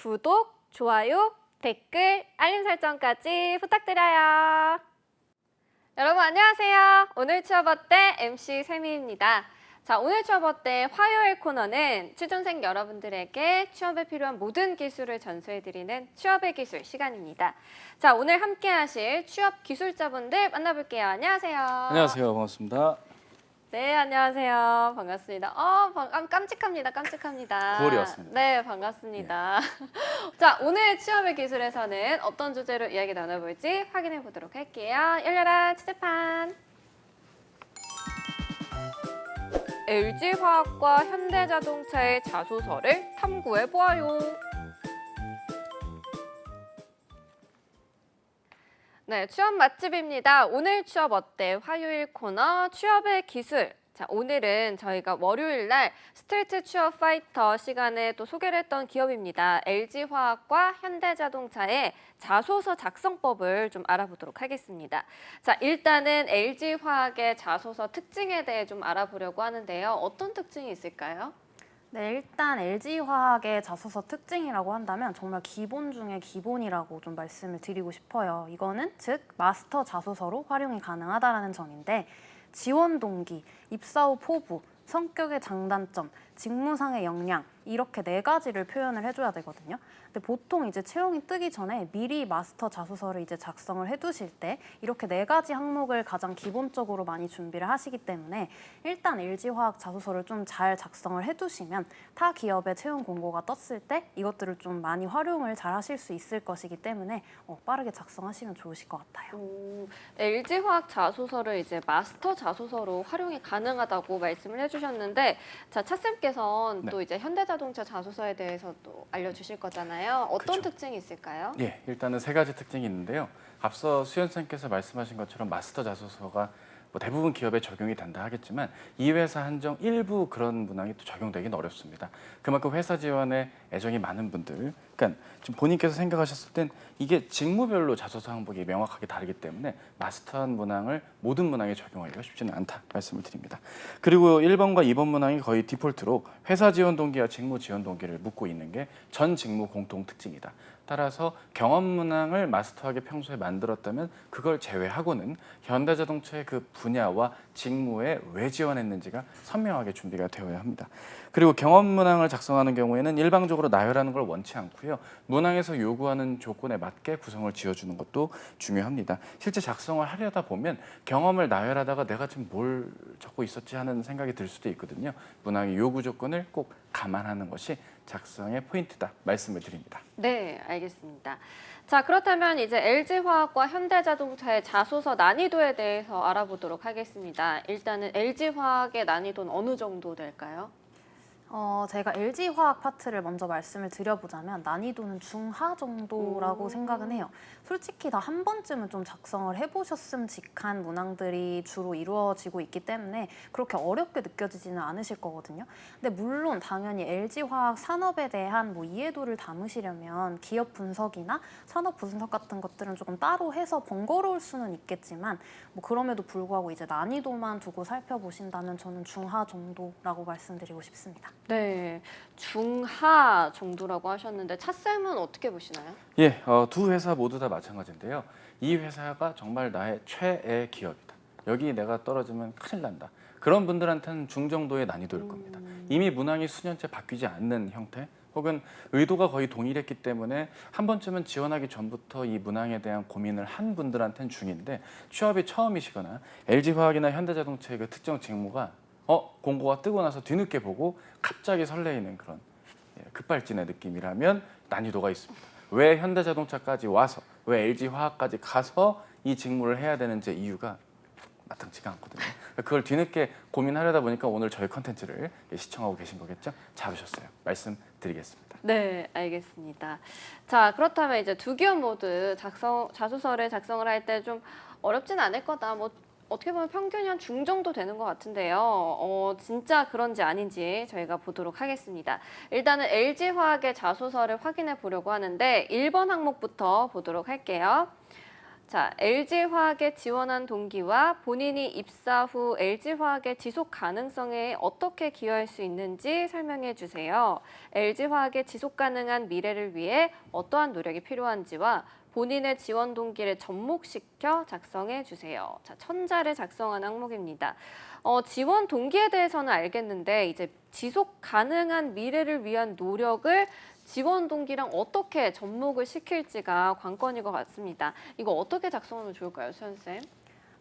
구독, 좋아요, 댓글, 알림 설정까지 부탁드려요. 여러분 안녕하세요. 오늘 취업 어때? MC 세미입니다. 자, 오늘 취업 어때? 화요일 코너는 취준생 여러분들에게 취업에 필요한 모든 기술을 전수해드리는 취업의 기술 시간입니다. 자, 오늘 함께 하실 취업 기술자분들 만나볼게요. 안녕하세요. 안녕하세요. 반갑습니다. 네, 안녕하세요. 반갑습니다. 깜찍합니다. 깜찍합니다. 9월이 왔습니다. 네, 반갑습니다. 자, 오늘 취업의 기술에서는 어떤 주제로 이야기 나눠볼지 확인해 보도록 할게요. 열려라 취재판. LG화학과 현대자동차의 자소서를 탐구해 보아요. 네, 취업 맛집입니다. 오늘 취업 어때? 화요일 코너 취업의 기술. 자, 오늘은 저희가 월요일 날 스트리트 취업 파이터 시간에 또 소개를 했던 기업입니다. LG화학과 현대자동차의 자소서 작성법을 좀 알아보도록 하겠습니다. 자, 일단은 LG화학의 자소서 특징에 대해 좀 알아보려고 하는데요. 어떤 특징이 있을까요? 네, 일단 LG화학의 자소서 특징이라고 한다면 정말 기본 중에 기본이라고 좀 말씀을 드리고 싶어요. 이거는 즉 마스터 자소서로 활용이 가능하다는 점인데 지원 동기, 입사 후 포부, 성격의 장단점, 직무상의 역량 이렇게 4가지를 표현을 해줘야 되거든요. 근데 보통 이제 채용이 뜨기 전에 미리 마스터 자소서를 이제 작성을 해두실 때 이렇게 4가지 항목을 가장 기본적으로 많이 준비를 하시기 때문에 일단 LG화학 자소서를 좀 잘 작성을 해두시면 타 기업의 채용 공고가 떴을 때 이것들을 좀 많이 활용을 잘 하실 수 있을 것이기 때문에 빠르게 작성하시면 좋으실 것 같아요. LG화학 자소서를 이제 마스터 자소서로 활용이 가능하다고 말씀을 해주셨는데, 자, 차쌤께서는 또 이제 현대자동차 자소서에 대해서 또 알려주실 거잖아요. 어떤 그쵸. 특징이 있을까요? 예, 일단은 3가지 특징이 있는데요. 앞서 수연쌤께서 말씀하신 것처럼 마스터 자소서가 뭐 대부분 기업에 적용이 된다 하겠지만 이 회사 한정 일부 그런 문항이 또 적용되긴 어렵습니다. 그만큼 회사 지원에 애정이 많은 분들, 그러니까 지금 본인께서 생각하셨을 땐 이게 직무별로 자소서 항목이 명확하게 다르기 때문에 마스터한 문항을 모든 문항에 적용하기가 쉽지는 않다 말씀을 드립니다. 그리고 1번과 2번 문항이 거의 디폴트로 회사 지원 동기와 직무 지원 동기를 묻고 있는 게 전 직무 공통 특징이다. 따라서 경험 문항을 마스터하게 평소에 만들었다면 그걸 제외하고는 현대자동차의 그 분야와 직무에 왜 지원했는지가 선명하게 준비가 되어야 합니다. 그리고 경험 문항을 작성하는 경우에는 일방적으로 나열하는 걸 원치 않고요. 문항에서 요구하는 조건에 맞게 구성을 지어주는 것도 중요합니다. 실제 작성을 하려다 보면 경험을 나열하다가 내가 지금 뭘 적고 있었지 하는 생각이 들 수도 있거든요. 문항의 요구 조건을 꼭 감안하는 것이 작성의 포인트다 말씀을 드립니다. 네, 알겠습니다. 자, 그렇다면 이제 LG화학과 현대자동차의 자소서 난이도에 대해서 알아보도록 하겠습니다. 일단은 LG화학의 난이도는 어느 정도 될까요? 제가 LG화학 파트를 먼저 말씀을 드려보자면 난이도는 중하 정도라고 생각은 해요. 솔직히 다 한 번쯤은 좀 작성을 해보셨음직한 문항들이 주로 이루어지고 있기 때문에 그렇게 어렵게 느껴지지는 않으실 거거든요. 근데 물론 당연히 LG화학 산업에 대한 뭐 이해도를 담으시려면 기업 분석이나 산업 분석 같은 것들은 조금 따로 해서 번거로울 수는 있겠지만 뭐 그럼에도 불구하고 이제 난이도만 두고 살펴보신다면 저는 중하 정도라고 말씀드리고 싶습니다. 네, 중하 정도라고 하셨는데 차쌤은 어떻게 보시나요? 예, 두 회사 모두 다 마찬가지인데요. 이 회사가 정말 나의 최애 기업이다. 여기 내가 떨어지면 큰일 난다. 그런 분들한테는 중정도의 난이도일 겁니다. 이미 문항이 수년째 바뀌지 않는 형태 혹은 의도가 거의 동일했기 때문에 한 번쯤은 지원하기 전부터 이 문항에 대한 고민을 한 분들한테는 중인데 취업이 처음이시거나 LG화학이나 현대자동차의 그 특정 직무가 공고가 뜨고 나서 뒤늦게 보고 갑자기 설레이는 그런 급발진의 느낌이라면 난이도가 있습니다. 왜 현대자동차까지 와서 왜 LG화학까지 가서 이 직무를 해야 되는지 이유가 마땅치가 않거든요. 그걸 뒤늦게 고민하려다 보니까 오늘 저희 컨텐츠를 시청하고 계신 거겠죠? 잘하셨어요. 말씀드리겠습니다. 네, 알겠습니다. 자, 그렇다면 이제 두 기업 모두 자소서를 작성을 할 때 좀 어렵진 않을 거다. 뭐 어떻게 보면 평균이 한 중 정도 되는 것 같은데요. 진짜 그런지 아닌지 저희가 보도록 하겠습니다. 일단은 LG화학의 자소서를 확인해 보려고 하는데 1번 항목부터 보도록 할게요. 자, LG화학에 지원한 동기와 본인이 입사 후 LG화학의 지속 가능성에 어떻게 기여할 수 있는지 설명해 주세요. LG화학의 지속 가능한 미래를 위해 어떠한 노력이 필요한지와 본인의 지원 동기를 접목시켜 작성해 주세요. 자, 천자를 작성한 항목입니다. 지원 동기에 대해서는 알겠는데 이제 지속 가능한 미래를 위한 노력을 지원 동기랑 어떻게 접목을 시킬지가 관건인 것 같습니다. 이거 어떻게 작성하면 좋을까요, 수연쌤?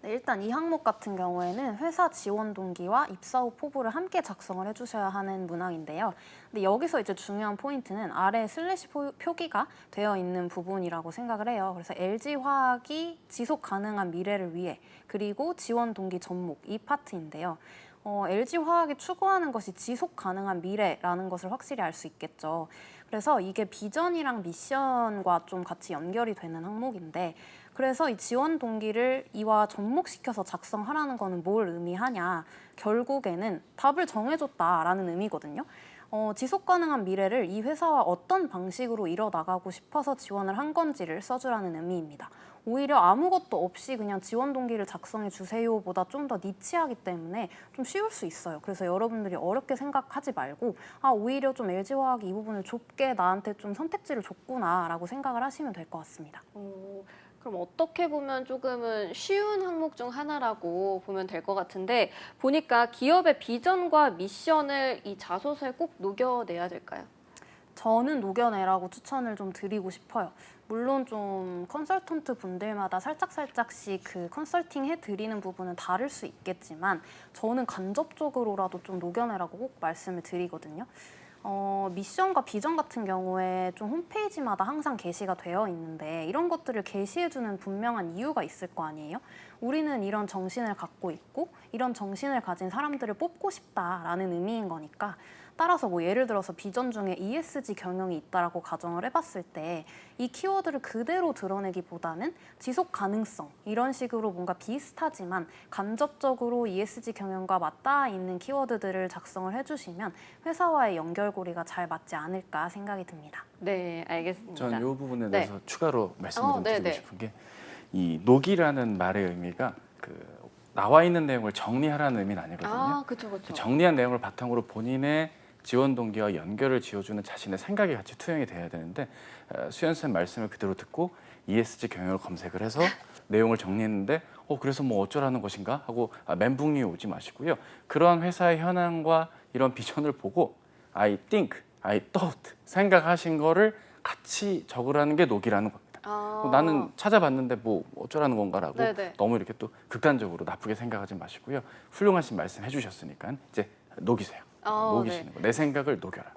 네, 일단 이 항목 같은 경우에는 회사 지원 동기와 입사 후 포부를 함께 작성을 해주셔야 하는 문항인데요. 근데 여기서 이제 중요한 포인트는 아래 슬래시 표기가 되어 있는 부분이라고 생각을 해요. 그래서 LG화학이 지속 가능한 미래를 위해 그리고 지원 동기 접목 이 파트인데요. LG화학이 추구하는 것이 지속 가능한 미래라는 것을 확실히 알 수 있겠죠. 그래서 이게 비전이랑 미션과 좀 같이 연결이 되는 항목인데 그래서 이 지원 동기를 이와 접목시켜서 작성하라는 거는 뭘 의미하냐. 결국에는 답을 정해줬다라는 의미거든요. 지속 가능한 미래를 이 회사와 어떤 방식으로 이뤄나가고 싶어서 지원을 한 건지를 써주라는 의미입니다. 오히려 아무것도 없이 그냥 지원 동기를 작성해 주세요보다 좀 더 니치하기 때문에 좀 쉬울 수 있어요. 그래서 여러분들이 어렵게 생각하지 말고 오히려 좀 LG화학이 이 부분을 좁게 나한테 좀 선택지를 줬구나라고 생각을 하시면 될 것 같습니다. 그럼 어떻게 보면 조금은 쉬운 항목 중 하나라고 보면 될 것 같은데 보니까 기업의 비전과 미션을 이 자소서에 꼭 녹여내야 될까요? 저는 녹여내라고 추천을 좀 드리고 싶어요. 물론 좀 컨설턴트 분들마다 살짝씩 그 컨설팅 해드리는 부분은 다를 수 있겠지만 저는 간접적으로라도 좀 녹여내라고 꼭 말씀을 드리거든요. 미션과 비전 같은 경우에 좀 홈페이지마다 항상 게시가 되어 있는데 이런 것들을 게시해주는 분명한 이유가 있을 거 아니에요? 우리는 이런 정신을 갖고 있고 이런 정신을 가진 사람들을 뽑고 싶다라는 의미인 거니까 따라서 뭐 예를 들어서 비전 중에 ESG 경영이 있다라고 가정을 해봤을 때 이 키워드를 그대로 드러내기보다는 지속 가능성 이런 식으로 뭔가 비슷하지만 간접적으로 ESG 경영과 맞닿아 있는 키워드들을 작성을 해주시면 회사와의 연결고리가 잘 맞지 않을까 생각이 듭니다. 네, 알겠습니다. 저는 이 부분에 네. 대해서 추가로 말씀을 좀 드리고 네네. 싶은 게 이 녹이라는 말의 의미가 나와 있는 내용을 정리하라는 의미는 아니거든요. 그렇죠. 정리한 내용을 바탕으로 본인의 지원 동기와 연결을 지어주는 자신의 생각이 같이 투영이 돼야 되는데 수연쌤 말씀을 그대로 듣고 ESG 경영을 검색을 해서 내용을 정리했는데 그래서 뭐 어쩌라는 것인가 하고 멘붕이 오지 마시고요. 그러한 회사의 현황과 이런 비전을 보고 I think, I thought 생각하신 거를 같이 적으라는 게 녹이라는 겁니다. 나는 찾아봤는데 뭐 어쩌라는 건가라고 네네. 너무 이렇게 또 극단적으로 나쁘게 생각하지 마시고요. 훌륭하신 말씀 해주셨으니까 이제 녹이세요. 녹이시는 거. 내 생각을 녹여라.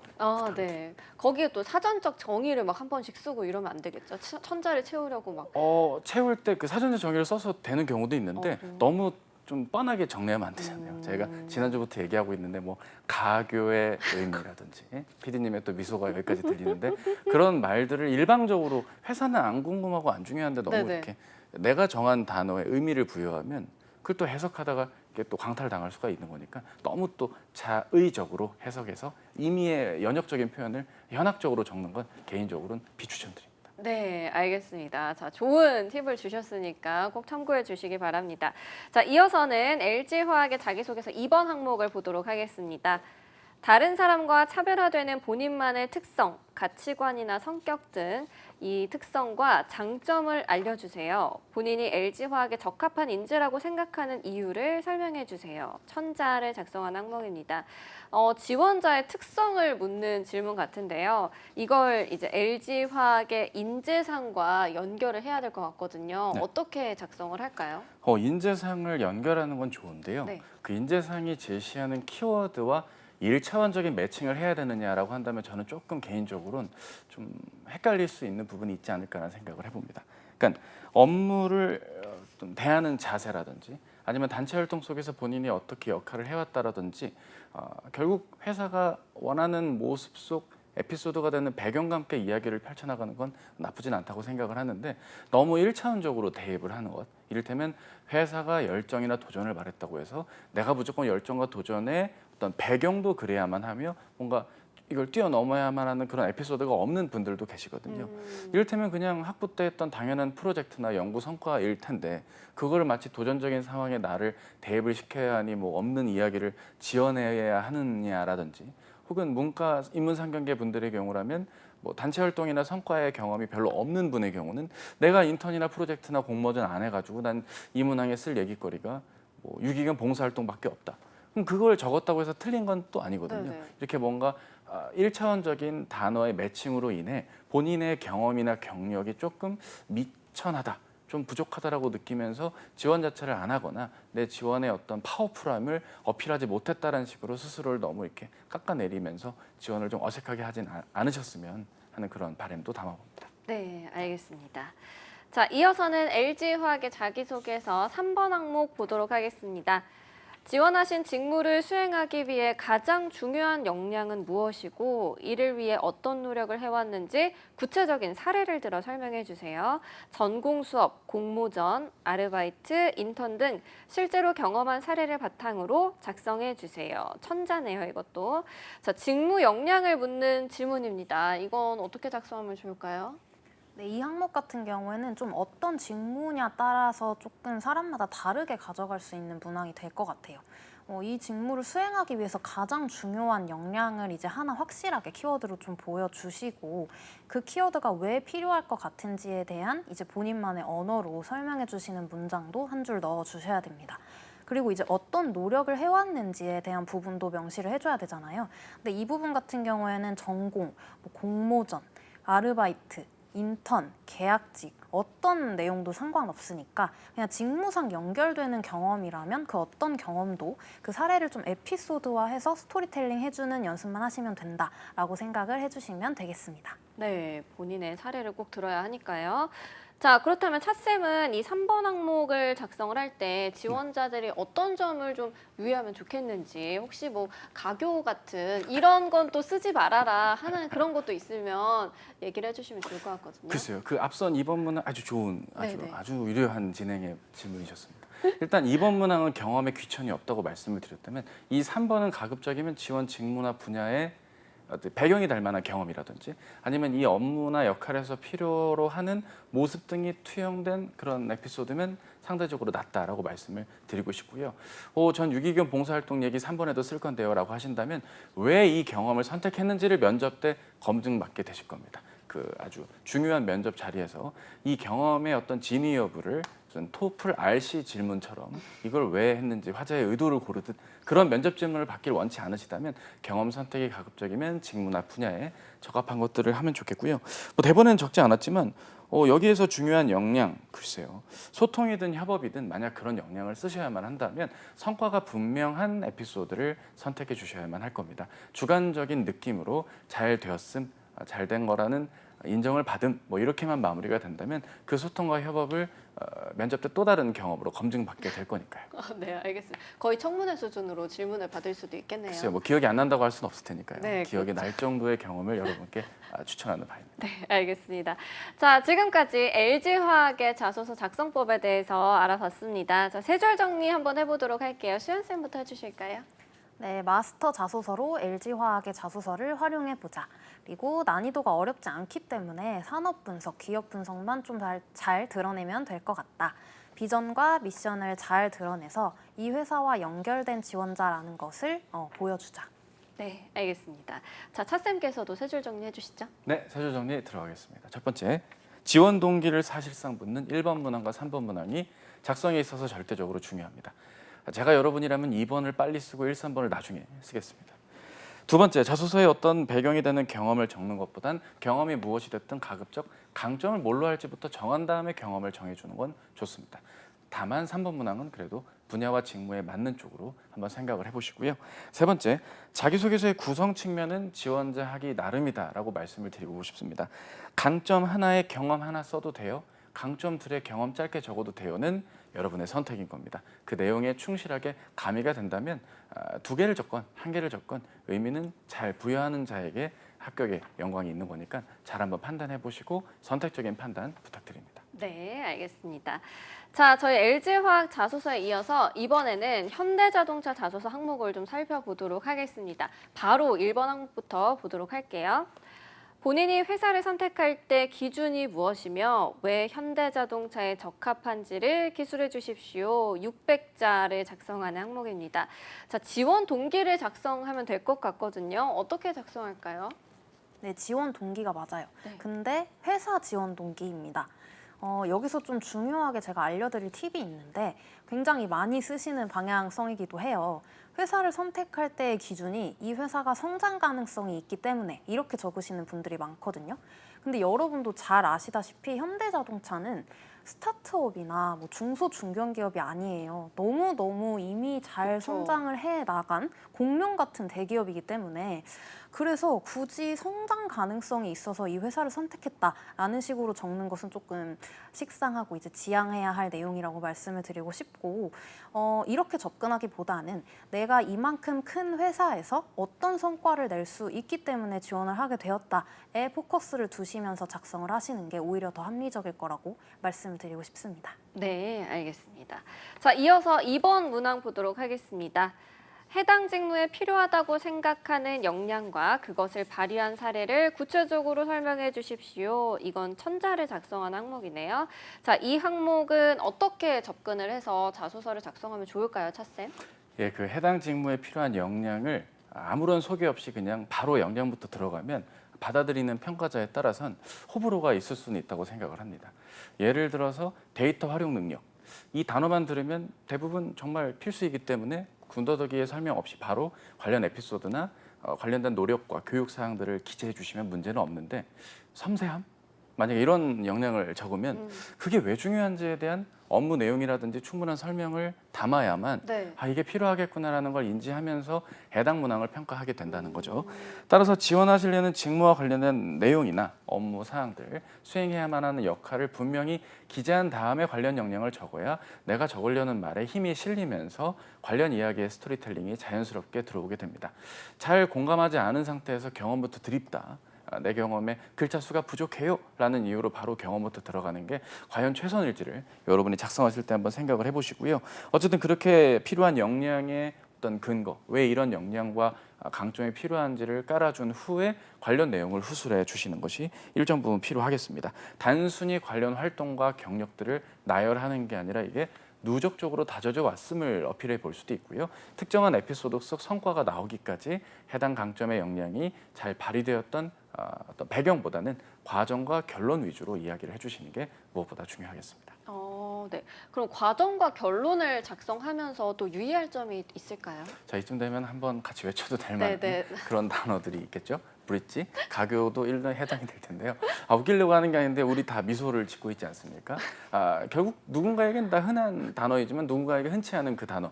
네. 거기에 또 사전적 정의를 막 한 번씩 쓰고 이러면 안 되겠죠. 천자를 채우려고 막. 채울 때 그 사전적 정의를 써서 되는 경우도 있는데 너무 좀 뻔하게 정리하면 안 되잖아요. 저희가 지난주부터 얘기하고 있는데 뭐 가교의 의미라든지 PD님의 또 미소가 여기까지 들리는데 그런 말들을 일방적으로 회사는 안 궁금하고 안 중요한데 너무 네네. 이렇게 내가 정한 단어에 의미를 부여하면 그걸 또 해석하다가 이게 또 광탈당할 수가 있는 거니까 너무 또 자의적으로 해석해서 의미의 연역적인 표현을 현학적으로 적는 건 개인적으로는 비추천드립니다. 네, 알겠습니다. 자, 좋은 팁을 주셨으니까 꼭 참고해 주시기 바랍니다. 자, 이어서는 LG화학의 자기소개서 2번 항목을 보도록 하겠습니다. 다른 사람과 차별화되는 본인만의 특성, 가치관이나 성격 등 이 특성과 장점을 알려주세요. 본인이 LG화학에 적합한 인재라고 생각하는 이유를 설명해 주세요. 천자를 작성한 항목입니다. 지원자의 특성을 묻는 질문 같은데요. 이걸 이제 LG화학의 인재상과 연결을 해야 될 것 같거든요. 네. 어떻게 작성을 할까요? 인재상을 연결하는 건 좋은데요. 네. 그 인재상이 제시하는 키워드와 1차원적인 매칭을 해야 되느냐라고 한다면 저는 조금 개인적으로는 좀 헷갈릴 수 있는 부분이 있지 않을까라는 생각을 해봅니다. 그러니까 업무를 좀 대하는 자세라든지 아니면 단체 활동 속에서 본인이 어떻게 역할을 해왔다라든지 결국 회사가 원하는 모습 속 에피소드가 되는 배경과 함께 이야기를 펼쳐나가는 건 나쁘진 않다고 생각을 하는데 너무 1차원적으로 대입을 하는 것 이를테면 회사가 열정이나 도전을 말했다고 해서 내가 무조건 열정과 도전에 어떤 배경도 그래야만 하며 뭔가 이걸 뛰어넘어야만 하는 그런 에피소드가 없는 분들도 계시거든요. 이를테면 그냥 학부 때 했던 당연한 프로젝트나 연구 성과일 텐데 그거를 마치 도전적인 상황에 나를 대입을 시켜야 하니 뭐 없는 이야기를 지어내야 하느냐라든지 혹은 문과 인문상경계 분들의 경우라면 뭐 단체 활동이나 성과의 경험이 별로 없는 분의 경우는 내가 인턴이나 프로젝트나 공모전 안 해가지고 난 이 문항에 쓸 얘기거리가 뭐 유기견 봉사활동밖에 없다. 그럼 그걸 적었다고 해서 틀린 건 또 아니거든요. 네네. 이렇게 뭔가 1차원적인 단어의 매칭으로 인해 본인의 경험이나 경력이 조금 미천하다, 좀 부족하다라고 느끼면서 지원 자체를 안 하거나 내 지원의 어떤 파워풀함을 어필하지 못했다는 식으로 스스로를 너무 이렇게 깎아내리면서 지원을 좀 어색하게 하진 않으셨으면 하는 그런 바람도 담아봅니다. 네, 알겠습니다. 자, 이어서는 LG화학의 자기소개서 3번 항목 보도록 하겠습니다. 지원하신 직무를 수행하기 위해 가장 중요한 역량은 무엇이고 이를 위해 어떤 노력을 해왔는지 구체적인 사례를 들어 설명해 주세요. 전공 수업, 공모전, 아르바이트, 인턴 등 실제로 경험한 사례를 바탕으로 작성해 주세요. 천자네요, 이것도. 자, 직무 역량을 묻는 질문입니다. 이건 어떻게 작성하면 좋을까요? 네, 이 항목 같은 경우에는 좀 어떤 직무냐 따라서 조금 사람마다 다르게 가져갈 수 있는 문항이 될 것 같아요. 이 직무를 수행하기 위해서 가장 중요한 역량을 이제 하나 확실하게 키워드로 좀 보여주시고 그 키워드가 왜 필요할 것 같은지에 대한 이제 본인만의 언어로 설명해 주시는 문장도 한 줄 넣어 주셔야 됩니다. 그리고 이제 어떤 노력을 해왔는지에 대한 부분도 명시를 해줘야 되잖아요. 근데 이 부분 같은 경우에는 전공, 뭐 공모전, 아르바이트, 인턴, 계약직 어떤 내용도 상관없으니까 그냥 직무상 연결되는 경험이라면 그 어떤 경험도 그 사례를 좀 에피소드화해서 스토리텔링 해주는 연습만 하시면 된다라고 생각을 해주시면 되겠습니다. 네, 본인의 사례를 꼭 들어야 하니까요. 자, 그렇다면 차쌤은 이 3번 항목을 작성을 할 때 지원자들이 어떤 점을 좀 유의하면 좋겠는지 혹시 뭐 가교 같은 이런 건 또 쓰지 말아라 하는 그런 것도 있으면 얘기를 해주시면 좋을 것 같거든요. 글쎄요. 그 앞선 2번 문항 아주 좋은, 네네. 아주 유려한 진행의 질문이셨습니다. 일단 2번 문항은 경험에 귀천이 없다고 말씀을 드렸다면 이 3번은 가급적이면 지원 직무나 분야의 어떤 배경이 될 만한 경험이라든지 아니면 이 업무나 역할에서 필요로 하는 모습 등이 투영된 그런 에피소드면 상대적으로 낫다라고 말씀을 드리고 싶고요. 전 유기견 봉사활동 얘기 3번에도 쓸 건데요 라고 하신다면 왜 이 경험을 선택했는지를 면접 때 검증받게 되실 겁니다. 그 아주 중요한 면접 자리에서 이 경험의 어떤 진위 여부를 무슨 토플 RC 질문처럼 이걸 왜 했는지 화자의 의도를 고르듯 그런 면접 질문을 받길 원치 않으시다면 경험 선택이 가급적이면 직무나 분야에 적합한 것들을 하면 좋겠고요. 뭐 대본에는 적지 않았지만 여기에서 중요한 역량, 글쎄요. 소통이든 협업이든 만약 그런 역량을 쓰셔야만 한다면 성과가 분명한 에피소드를 선택해 주셔야만 할 겁니다. 주관적인 느낌으로 잘 되었음, 잘 된 거라는 인정을 받음 뭐 이렇게만 마무리가 된다면 그 소통과 협업을 면접 때 또 다른 경험으로 검증받게 될 거니까요. 네, 알겠습니다. 거의 청문회 수준으로 질문을 받을 수도 있겠네요. 글쎄요, 뭐 기억이 안 난다고 할 수는 없을 테니까요. 네, 기억이 그렇죠. 날 정도의 경험을 여러분께 추천하는 바입니다. 네, 알겠습니다. 자, 지금까지 LG화학의 자소서 작성법에 대해서 알아봤습니다. 자, 세 줄 정리 한번 해보도록 할게요. 수연쌤부터 해주실까요? 네, 마스터 자소서로 LG화학의 자소서를 활용해보자. 그리고 난이도가 어렵지 않기 때문에 산업 분석, 기업 분석만 좀 잘 드러내면 될 것 같다. 비전과 미션을 잘 드러내서 이 회사와 연결된 지원자라는 것을 보여주자. 네, 알겠습니다. 자, 차쌤께서도 세 줄 정리해 주시죠. 네, 세 줄 정리 들어가겠습니다. 첫 번째, 지원 동기를 사실상 묻는 1번 문항과 3번 문항이 작성에 있어서 절대적으로 중요합니다. 제가 여러분이라면 2번을 빨리 쓰고 1, 3번을 나중에 쓰겠습니다. 두 번째, 자소서에 어떤 배경이 되는 경험을 적는 것보단 경험이 무엇이 됐든 가급적 강점을 뭘로 할지부터 정한 다음에 경험을 정해주는 건 좋습니다. 다만 3번 문항은 그래도 분야와 직무에 맞는 쪽으로 한번 생각을 해보시고요. 세 번째, 자기소개서의 구성 측면은 지원자 하기 나름이다라고 말씀을 드리고 싶습니다. 강점 하나에 경험 하나 써도 돼요. 강점 둘의 경험 짧게 적어도 돼요는 여러분의 선택인 겁니다. 그 내용에 충실하게 가미가 된다면 2개를 적건 1개를 적건 의미는 잘 부여하는 자에게 합격의 영광이 있는 거니까 잘 한번 판단해 보시고 선택적인 판단 부탁드립니다. 네, 알겠습니다. 자, 저희 LG화학 자소서에 이어서 이번에는 현대자동차 자소서 항목을 좀 살펴보도록 하겠습니다. 바로 1번 항목부터 보도록 할게요. 본인이 회사를 선택할 때 기준이 무엇이며 왜 현대자동차에 적합한지를 기술해 주십시오. 600자를 작성하는 항목입니다. 자, 지원 동기를 작성하면 될 것 같거든요. 어떻게 작성할까요? 네, 지원 동기가 맞아요. 네. 근데 회사 지원 동기입니다. 여기서 좀 중요하게 제가 알려드릴 팁이 있는데 굉장히 많이 쓰시는 방향성이기도 해요. 회사를 선택할 때의 기준이 이 회사가 성장 가능성이 있기 때문에 이렇게 적으시는 분들이 많거든요. 근데 여러분도 잘 아시다시피 현대자동차는 스타트업이나 뭐 중소 중견기업이 아니에요. 너무너무 이미 잘 그렇죠. 성장을 해 나간 공룡 같은 대기업이기 때문에 그래서 굳이 성장 가능성이 있어서 이 회사를 선택했다라는 식으로 적는 것은 조금 식상하고 이제 지양해야 할 내용이라고 말씀을 드리고 싶고 이렇게 접근하기보다는 내가 이만큼 큰 회사에서 어떤 성과를 낼 수 있기 때문에 지원을 하게 되었다에 포커스를 두시면서 작성을 하시는 게 오히려 더 합리적일 거라고 말씀을 드리고 싶습니다. 네, 알겠습니다. 자, 이어서 2번 문항 보도록 하겠습니다. 해당 직무에 필요하다고 생각하는 역량과 그것을 발휘한 사례를 구체적으로 설명해 주십시오. 이건 천자를 작성한 항목이네요. 자, 이 항목은 어떻게 접근을 해서 자소서를 작성하면 좋을까요, 차쌤? 예, 그 해당 직무에 필요한 역량을 아무런 소개 없이 그냥 바로 역량부터 들어가면 받아들이는 평가자에 따라선 호불호가 있을 수는 있다고 생각을 합니다. 예를 들어서 데이터 활용 능력. 이 단어만 들으면 대부분 정말 필수이기 때문에 군더더기의 설명 없이 바로 관련 에피소드나 관련된 노력과 교육 사항들을 기재해 주시면 문제는 없는데 섬세함? 만약에 이런 역량을 적으면 그게 왜 중요한지에 대한 업무 내용이라든지 충분한 설명을 담아야만 네. 이게 필요하겠구나라는 걸 인지하면서 해당 문항을 평가하게 된다는 거죠. 따라서 지원하시려는 직무와 관련된 내용이나 업무 사항들, 수행해야만 하는 역할을 분명히 기재한 다음에 관련 역량을 적어야 내가 적으려는 말에 힘이 실리면서 관련 이야기의 스토리텔링이 자연스럽게 들어오게 됩니다. 잘 공감하지 않은 상태에서 경험부터 드립다. 내 경험에 글자 수가 부족해요 라는 이유로 바로 경험부터 들어가는 게 과연 최선일지를 여러분이 작성하실 때 한번 생각을 해보시고요. 어쨌든 그렇게 필요한 역량의 어떤 근거, 왜 이런 역량과 강점이 필요한지를 깔아준 후에 관련 내용을 후술해 주시는 것이 일정 부분 필요하겠습니다. 단순히 관련 활동과 경력들을 나열하는 게 아니라 이게 누적적으로 다져져 왔음을 어필해 볼 수도 있고요. 특정한 에피소드 속 성과가 나오기까지 해당 강점의 역량이 잘 발휘되었던 어떤 배경보다는 과정과 결론 위주로 이야기를 해주시는 게 무엇보다 중요하겠습니다. 네. 그럼 과정과 결론을 작성하면서 또 유의할 점이 있을까요? 자, 이쯤 되면 한번 같이 외쳐도 될 만한 네네. 그런 단어들이 있겠죠. 브릿지, 가교도 일단 해당이 될 텐데요. 웃기려고 하는 게 아닌데 우리 다 미소를 짓고 있지 않습니까? 결국 누군가에겐 다 흔한 단어이지만 누군가에게 흔치 않은 그 단어.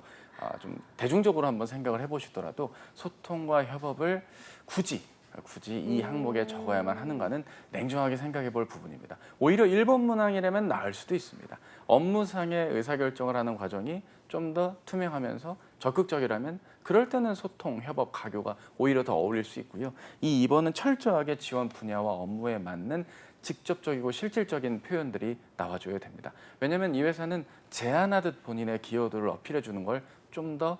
좀 대중적으로 한번 생각을 해보시더라도 소통과 협업을 굳이 이 항목에 적어야만 하는가는 냉정하게 생각해 볼 부분입니다. 오히려 1번 문항이라면 나을 수도 있습니다. 업무상의 의사결정을 하는 과정이 좀 더 투명하면서 적극적이라면 그럴 때는 소통, 협업, 가교가 오히려 더 어울릴 수 있고요. 이 2번은 철저하게 지원 분야와 업무에 맞는 직접적이고 실질적인 표현들이 나와줘야 됩니다. 왜냐하면 이 회사는 제안하듯 본인의 기여도를 어필해 주는 걸 좀 더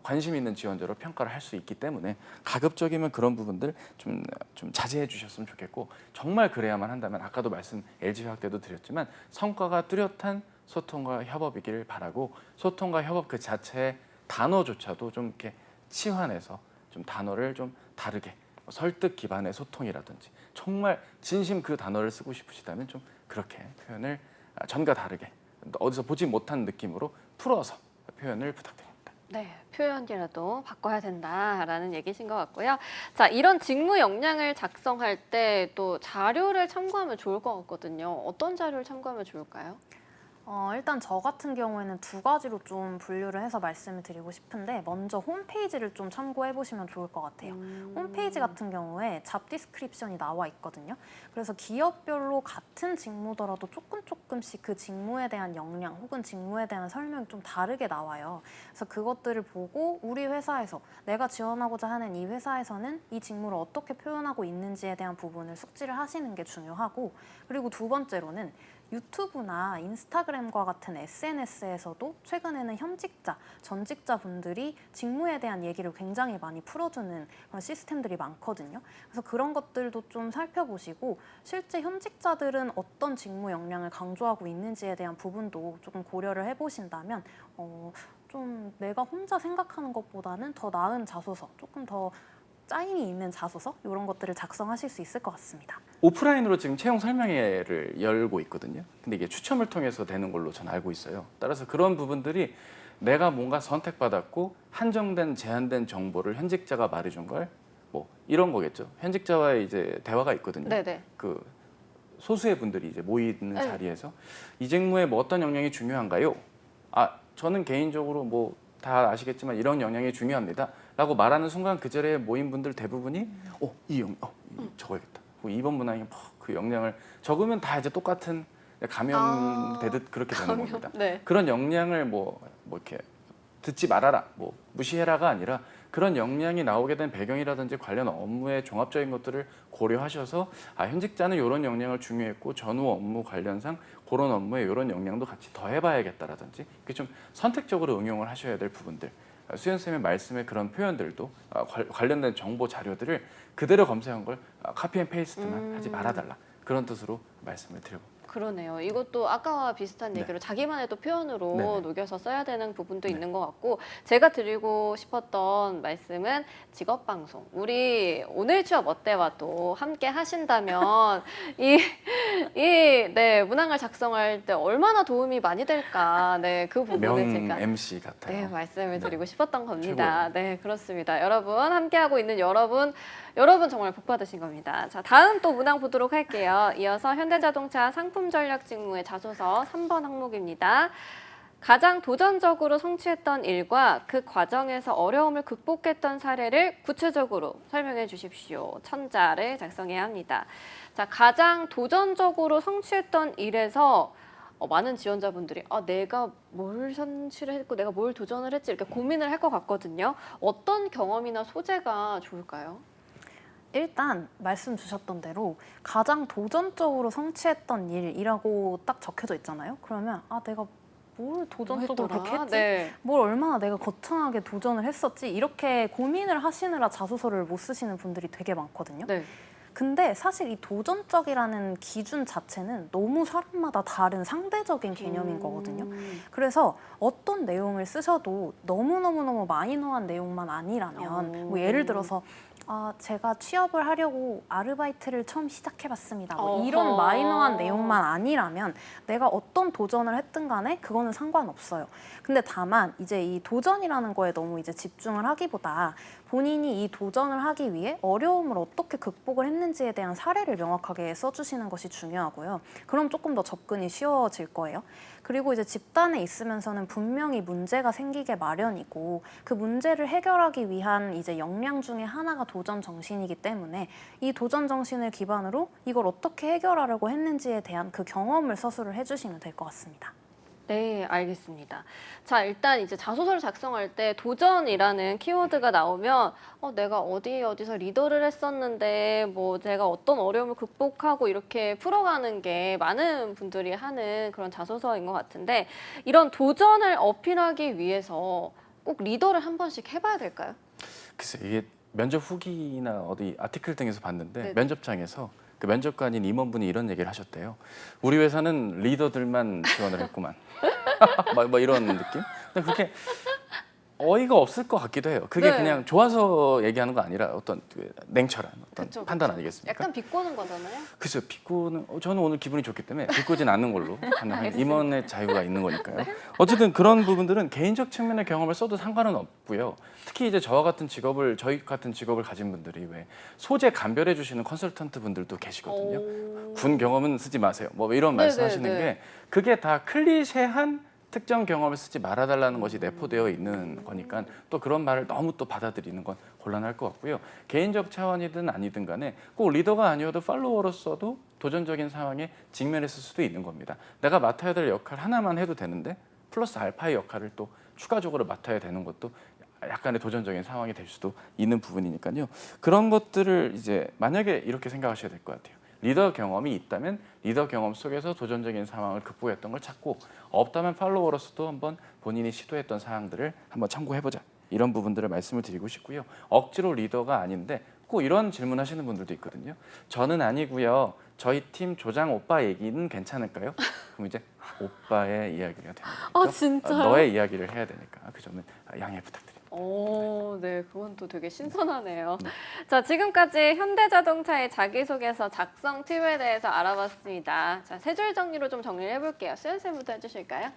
관심 있는 지원자로 평가를 할 수 있기 때문에 가급적이면 그런 부분들 좀 자제해 주셨으면 좋겠고 정말 그래야만 한다면 아까도 말씀 LG화학 때도 드렸지만 성과가 뚜렷한 소통과 협업이길 바라고 소통과 협업 그 자체의 단어조차도 좀 이렇게 치환해서 좀 단어를 좀 다르게 설득 기반의 소통이라든지 정말 진심 그 단어를 쓰고 싶으시다면 좀 그렇게 표현을 전과 다르게 어디서 보지 못한 느낌으로 풀어서 표현을 부탁드립니다. 네, 표현이라도 바꿔야 된다라는 얘기신 것 같고요. 자, 이런 직무 역량을 작성할 때 또 자료를 참고하면 좋을 것 같거든요. 어떤 자료를 참고하면 좋을까요? 일단 저 같은 경우에는 두 가지로 좀 분류를 해서 말씀을 드리고 싶은데 먼저 홈페이지를 좀 참고해 보시면 좋을 것 같아요. 홈페이지 같은 경우에 잡 디스크립션이 나와 있거든요. 그래서 기업별로 같은 직무더라도 조금씩 그 직무에 대한 역량 혹은 직무에 대한 설명이 좀 다르게 나와요. 그래서 그것들을 보고 우리 회사에서 내가 지원하고자 하는 이 회사에서는 이 직무를 어떻게 표현하고 있는지에 대한 부분을 숙지를 하시는 게 중요하고, 그리고 두 번째로는 유튜브나 인스타그램과 같은 SNS에서도 최근에는 현직자, 전직자 분들이 직무에 대한 얘기를 굉장히 많이 풀어주는 그런 시스템들이 많거든요. 그래서 그런 것들도 좀 살펴보시고 실제 현직자들은 어떤 직무 역량을 강조하고 있는지에 대한 부분도 조금 고려를 해보신다면 좀 내가 혼자 생각하는 것보다는 더 나은 자소서, 조금 더 짜임이 있는 자소서 이런 것들을 작성하실 수 있을 것 같습니다. 오프라인으로 지금 채용 설명회를 열고 있거든요. 근데 이게 추첨을 통해서 되는 걸로 저는 알고 있어요. 따라서 그런 부분들이 내가 뭔가 선택받았고 한정된 제한된 정보를 현직자가 말해준 걸 뭐 이런 거겠죠. 현직자와의 이제 대화가 있거든요. 네네. 그 소수의 분들이 이제 모이는 네. 자리에서 이 직무에 뭐 어떤 역량이 중요한가요? 저는 개인적으로 뭐 다 아시겠지만 이런 역량이 중요합니다.라고 말하는 순간 그 자리에 모인 분들 대부분이 적어야겠다. 2번 문항이 그 역량을 적으면 다 이제 똑같은 감염되듯 그렇게 되는 겁니다. 네. 그런 역량을 뭐 이렇게 듣지 말아라, 뭐 무시해라가 아니라 그런 역량이 나오게 된 배경이라든지 관련 업무의 종합적인 것들을 고려하셔서 현직자는 이런 역량을 중요했고 전후 업무 관련상 그런 업무에 이런 역량도 같이 더해봐야겠다라든지 이렇게 좀 선택적으로 응용을 하셔야 될 부분들, 수연 쌤의 말씀의 그런 표현들도 관련된 정보 자료들을 그대로 검색한 걸 카피 앤 페이스트만 하지 말아달라, 그런 뜻으로 말씀을 드려봅니다. 그러네요. 이것도 아까와 비슷한 얘기로 자기만의 또 표현으로 네네. 녹여서 써야 되는 부분도 네. 있는 것 같고, 제가 드리고 싶었던 말씀은 직업방송. 우리 오늘 취업 어때와 또 함께 하신다면 네, 문항을 작성할 때 얼마나 도움이 많이 될까. 네, 그 부분을 명 제가 MC 같아요. 네, 말씀을 네. 드리고 싶었던 겁니다. 최고예요. 네, 그렇습니다. 여러분, 함께하고 있는 여러분 정말 복 받으신 겁니다. 자, 다음 또 문항 보도록 할게요. 이어서 현대자동차 상품 전략 직무의 자소서 3번 항목입니다. 가장 도전적으로 성취했던 일과 그 과정에서 어려움을 극복했던 사례를 구체적으로 설명해 주십시오. 천자를 작성해야 합니다. 자, 가장 도전적으로 성취했던 일에서 많은 지원자분들이 내가 뭘 성취를 했고 내가 뭘 도전을 했지 이렇게 고민을 할 것 같거든요. 어떤 경험이나 소재가 좋을까요? 일단 말씀 주셨던 대로 가장 도전적으로 성취했던 일이라고 딱 적혀져 있잖아요. 그러면 내가 뭘 도전적으로 했더라? 그렇게 했지? 네. 뭘 얼마나 내가 거창하게 도전을 했었지? 이렇게 고민을 하시느라 자소서를 못 쓰시는 분들이 되게 많거든요. 네. 근데 사실 이 도전적이라는 기준 자체는 너무 사람마다 다른 상대적인 개념인 거거든요. 그래서 어떤 내용을 쓰셔도 너무너무 마이너한 내용만 아니라면 뭐 예를 들어서 제가 취업을 하려고 아르바이트를 처음 시작해봤습니다. 뭐 이런 어허. 마이너한 내용만 아니라면 내가 어떤 도전을 했든 간에 그거는 상관없어요. 근데 다만 이제 이 도전이라는 거에 너무 이제 집중을 하기보다 본인이 이 도전을 하기 위해 어려움을 어떻게 극복을 했는지에 대한 사례를 명확하게 써주시는 것이 중요하고요. 그럼 조금 더 접근이 쉬워질 거예요. 그리고 이제 집단에 있으면서는 분명히 문제가 생기게 마련이고 그 문제를 해결하기 위한 이제 역량 중에 하나가 도전 정신이기 때문에 이 도전 정신을 기반으로 이걸 어떻게 해결하려고 했는지에 대한 그 경험을 서술을 해주시면 될 것 같습니다. 네, 알겠습니다. 자, 일단 이제 자소서를 작성할 때 도전이라는 키워드가 나오면 내가 어디서 리더를 했었는데 뭐 제가 어떤 어려움을 극복하고 이렇게 풀어가는 게 많은 분들이 하는 그런 자소서인 것 같은데, 이런 도전을 어필하기 위해서 꼭 리더를 한 번씩 해봐야 될까요? 글쎄 이게 면접 후기나 어디 아티클 등에서 봤는데 네네. 면접장에서 그 면접관인 임원분이 이런 얘기를 하셨대요. 우리 회사는 리더들만 지원을 했구만. 뭐 이런 느낌? 근데 그렇게 어이가 없을 것 같기도 해요. 그게 네. 그냥 좋아서 얘기하는 거 아니라 어떤 그 냉철한 어떤 그쵸, 판단 그쵸. 아니겠습니까? 약간 비꼬는 거잖아요. 글쎄요, 비꼬는 저는 오늘 기분이 좋기 때문에 비꼬진 않는 걸로 판단하는 임원의 자유가 있는 거니까요. 어쨌든 그런 부분들은 개인적 측면의 경험을 써도 상관은 없고요. 특히 이제 저희 같은 직업을 가진 분들이 왜 소재 감별해 주시는 컨설턴트 분들도 계시거든요. 오. 군 경험은 쓰지 마세요. 뭐 이런 네네네. 말씀하시는 게 그게 다 클리셰한 특정 경험을 쓰지 말아달라는 것이 내포되어 있는 거니까 또 그런 말을 너무 또 받아들이는 건 곤란할 것 같고요. 개인적 차원이든 아니든 간에 꼭 리더가 아니어도 팔로워로서도 도전적인 상황에 직면했을 수도 있는 겁니다. 내가 맡아야 될 역할 하나만 해도 되는데 플러스 알파의 역할을 또 추가적으로 맡아야 되는 것도 약간의 도전적인 상황이 될 수도 있는 부분이니까요. 그런 것들을 이제 만약에 이렇게 생각하셔야 될 것 같아요. 리더 경험이 있다면 리더 경험 속에서 도전적인 상황을 극복했던 걸 찾고 없다면 팔로워로서도 한번 본인이 시도했던 사항들을 한번 참고해보자. 이런 부분들을 말씀을 드리고 싶고요. 억지로 리더가 아닌데 꼭 이런 질문하시는 분들도 있거든요. 저는 아니고요. 저희 팀 조장 오빠 얘기는 괜찮을까요? 그럼 이제 오빠의 이야기가 되는 거죠. 진짜요? 너의 이야기를 해야 되니까 그 점은 양해 부탁드립니다. 오, 네, 그건 또 되게 신선하네요. 자, 지금까지 현대자동차의 자기소개서 작성 팁에 대해서 알아봤습니다. 자, 세 줄 정리로 좀 정리를 해볼게요. 수연쌤부터 해주실까요?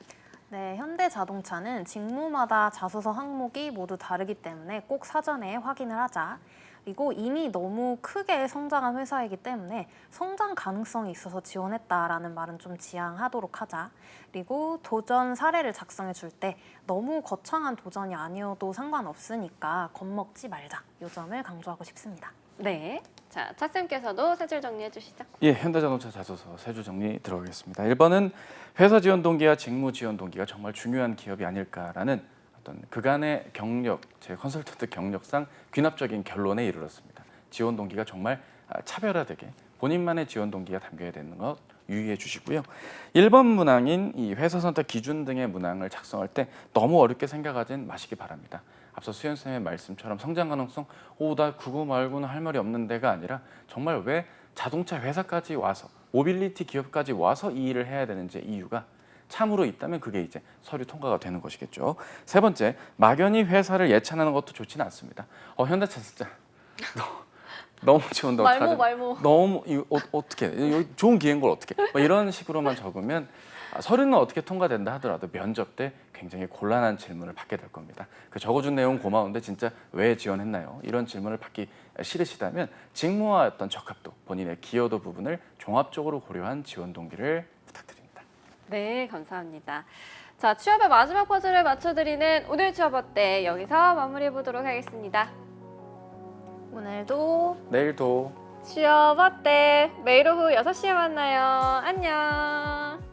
네, 현대자동차는 직무마다 자소서 항목이 모두 다르기 때문에 꼭 사전에 확인을 하자. 그리고 이미 너무 크게 성장한 회사이기 때문에 성장 가능성이 있어서 지원했다라는 말은 좀 지양하도록 하자. 그리고 도전 사례를 작성해 줄 때 너무 거창한 도전이 아니어도 상관없으니까 겁먹지 말자. 이 점을 강조하고 싶습니다. 네. 자, 차쌤께서도 세 줄 정리해 주시죠. 예, 현대자동차 자소서 세 줄 정리 들어가겠습니다. 1번은 회사 지원 동기와 직무 지원 동기가 정말 중요한 기업이 아닐까라는 어떤 그간의 경력, 제 컨설턴트 경력상 귀납적인 결론에 이르렀습니다. 지원 동기가 정말 차별화되게 본인만의 지원 동기가 담겨야 되는 것 유의해 주시고요. 1번 문항인 이 회사 선택 기준 등의 문항을 작성할 때 너무 어렵게 생각하지 마시기 바랍니다. 앞서 수연쌤의 말씀처럼 성장 가능성, 나 그거 말고는 할 말이 없는 데가 아니라 정말 왜 자동차 회사까지 와서 모빌리티 기업까지 와서 이 일을 해야 되는지 이유가 참으로 있다면 그게 이제 서류 통과가 되는 것이겠죠. 세 번째, 막연히 회사를 예찬하는 것도 좋지는 않습니다. 현대차 진짜 너무 좋은데 어떡하지? 말모. 너무 어떻게 좋은 기회인 걸 어떻게? 뭐 이런 식으로만 적으면 서류는 어떻게 통과된다 하더라도 면접 때 굉장히 곤란한 질문을 받게 될 겁니다. 그 적어준 내용 고마운데 진짜 왜 지원했나요? 이런 질문을 받기 싫으시다면 직무와 어떤 적합도, 본인의 기여도 부분을 종합적으로 고려한 지원 동기를 부탁드립니다. 네, 감사합니다. 자, 취업의 마지막 퍼즐을 맞춰드리는 오늘 취업 어때? 여기서 마무리해 보도록 하겠습니다. 오늘도 내일도 취업 어때? 매일 오후 6시에 만나요. 안녕.